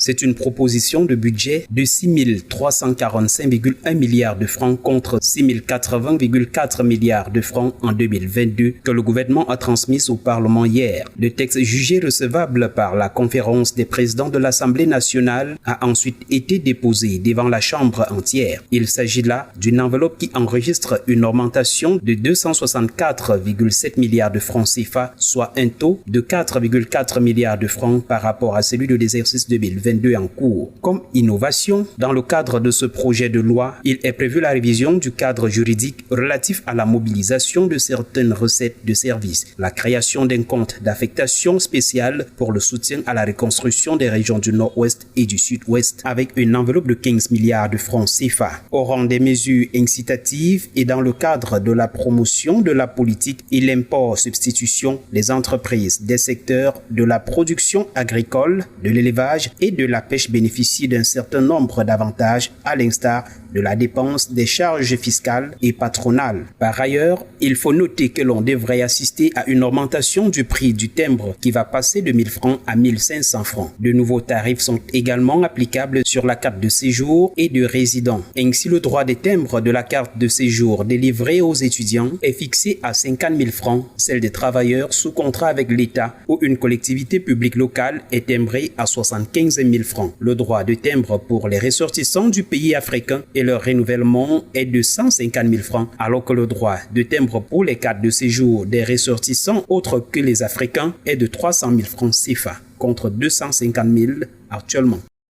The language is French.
C'est une proposition de budget de 6 345,1 milliards de francs contre 6 080,4 milliards de francs en 2022 que le gouvernement a transmis au Parlement hier. Le texte jugé recevable par la conférence des présidents de l'Assemblée nationale a ensuite été déposé devant la Chambre entière. Il s'agit là d'une enveloppe qui enregistre une augmentation de 264,7 milliards de francs CFA, soit un taux de 4,4 milliards de francs par rapport à celui de l'exercice 2022 en cours. Comme innovation, dans le cadre de ce projet de loi, il est prévu la révision du cadre juridique relatif à la mobilisation de certaines recettes de services, la création d'un compte d'affectation spéciale pour le soutien à la reconstruction des régions du Nord-Ouest et du Sud-Ouest avec une enveloppe de 15 milliards de francs CFA. Au rang des mesures incitatives et dans le cadre de la promotion de la politique et l'import-substitution, les entreprises des secteurs de la production agricole, de l'élevage et de la pêche bénéficient d'un certain nombre d'avantages à l'instar de la dépense des charges fiscales et patronales. Par ailleurs, il faut noter que l'on devrait assister à une augmentation du prix du timbre qui va passer de 1 000 francs à 1 500 francs. De nouveaux tarifs sont également applicables sur la carte de séjour et de résident. Ainsi, le droit des timbres de la carte de séjour délivrée aux étudiants est fixé à 50 000 francs, celle des travailleurs sous contrat avec l'État ou une collectivité publique locale est timbrée à 75 000 francs. Le droit de timbre pour les ressortissants du pays africain et leur renouvellement est de 150 000 francs, alors que le droit de timbre pour les cartes de séjour des ressortissants autres que les Africains est de 300 000 francs CFA, contre 250 000 actuellement.